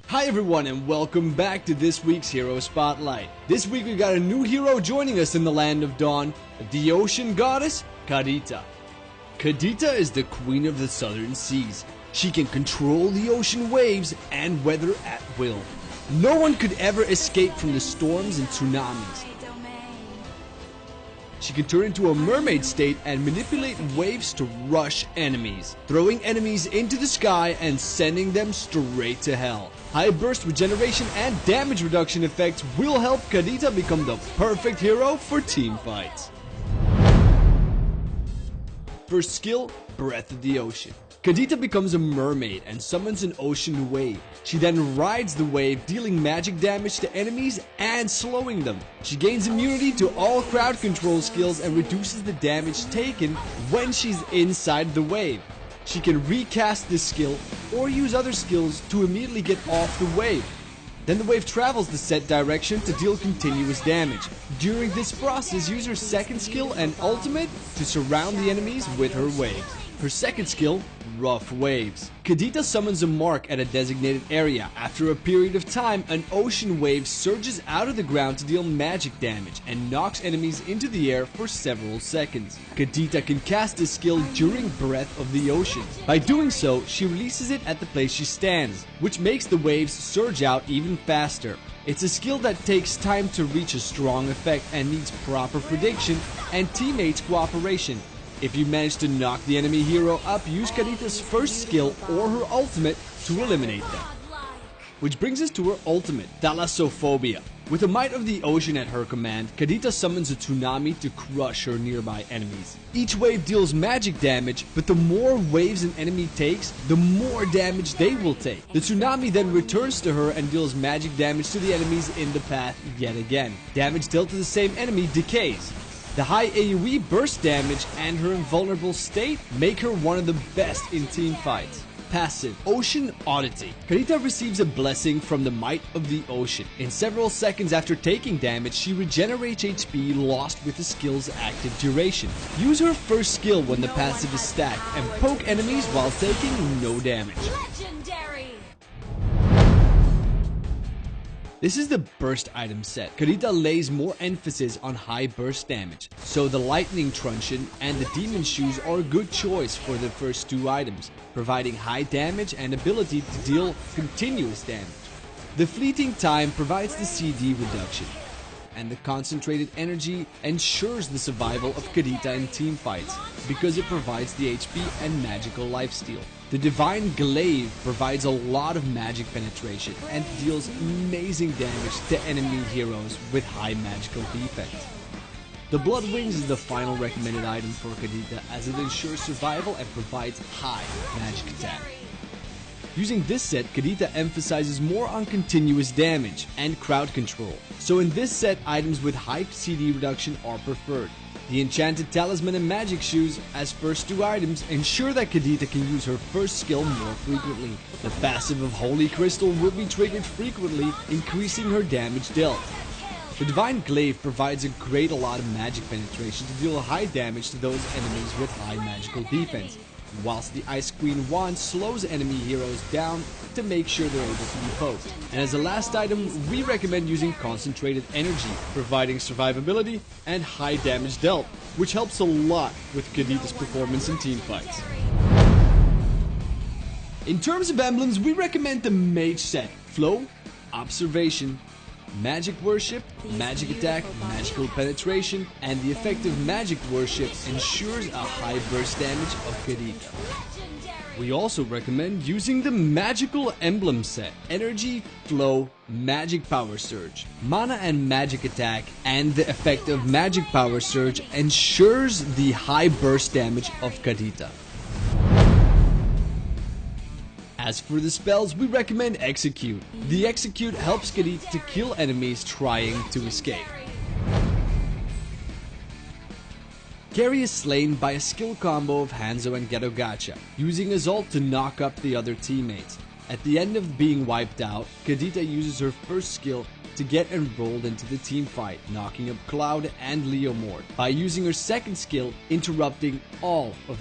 Hi everyone and welcome back to this week's Hero Spotlight. This week we got a new hero joining us in the Land of Dawn, the ocean goddess, Kadita. Kadita is the queen of the southern seas. She can control the ocean waves and weather at will. No one could ever escape from the storms and tsunamis. She can turn into a mermaid state and manipulate waves to rush enemies, throwing enemies into the sky and sending them straight to hell. High burst regeneration and damage reduction effects will help Kadita become the perfect hero for team fights. First skill, Breath of the Ocean. Kadita becomes a mermaid and summons an ocean wave. She then rides the wave, dealing magic damage to enemies and slowing them. She gains immunity to all crowd control skills and reduces the damage taken when she's inside the wave. She can recast this skill or use other skills to immediately get off the wave. Then the wave travels the set direction to deal continuous damage. During this process, use her second skill and ultimate to surround the enemies with her waves. Her second skill, Rough Waves. Kadita summons a mark at a designated area. After a period of time, an ocean wave surges out of the ground to deal magic damage and knocks enemies into the air for several seconds. Kadita can cast this skill during Breath of the Ocean. By doing so, she releases it at the place she stands, which makes the waves surge out even faster. It's a skill that takes time to reach a strong effect and needs proper prediction and teammates' cooperation. If you manage to knock the enemy hero up, use Kadita's first skill or her ultimate to eliminate them. Which brings us to her ultimate, Thalassophobia. With the might of the ocean at her command, Kadita summons a tsunami to crush her nearby enemies. Each wave deals magic damage, but the more waves an enemy takes, the more damage they will take. The tsunami then returns to her and deals magic damage to the enemies in the path yet again. Damage dealt to the same enemy decays. The high AoE burst damage and her invulnerable state make her one of the best in team fights. Passive, Ocean Oddity. Kadita receives a blessing from the might of the ocean. In several seconds after taking damage, she regenerates HP lost with the skill's active duration. Use her first skill when the passive is stacked and poke enemies while taking no damage. Legendary! This is the burst item set. Kadita lays more emphasis on high burst damage, so the lightning truncheon and the demon shoes are a good choice for the first two items, providing high damage and ability to deal continuous damage. The fleeting time provides the CD reduction, and the concentrated energy ensures the survival of Kadita in team fights because it provides the HP and magical lifesteal. The Divine Glaive provides a lot of magic penetration and deals amazing damage to enemy heroes with high magical defense. The Blood Wings is the final recommended item for Kadita as it ensures survival and provides high magic attack. Using this set, Kadita emphasizes more on continuous damage and crowd control, so in this set items with high CD reduction are preferred. The Enchanted Talisman and Magic Shoes, as first two items, ensure that Kadita can use her first skill more frequently. The passive of Holy Crystal will be triggered frequently, increasing her damage dealt. The Divine Glaive provides a lot of magic penetration to deal high damage to those enemies with high magical defense, whilst the Ice Queen Wand slows enemy heroes down to make sure they're able to be poked. And as a last item, we recommend using Concentrated Energy, providing survivability and high damage dealt, which helps a lot with Kadita's performance in team fights. In terms of emblems, we recommend the Mage set, Flow, Observation, Magic Worship, Magic Attack, Magical Penetration, and the effective Magic Worship ensures a high burst damage of Kadita. We also recommend using the Magical Emblem set, Energy, Flow, Magic Power Surge, Mana and Magic Attack, and the effective Magic Power Surge ensures the high burst damage of Kadita. As for the spells, we recommend Execute. The Execute helps Kadita to kill enemies trying to escape. Carry is slain by a skill combo of Hanzo and Gacha, using his ult to knock up the other teammates. At the end of being wiped out, Kadita uses her first skill to get enrolled into the team fight, knocking up Cloud and Leomord by using her second skill, interrupting all of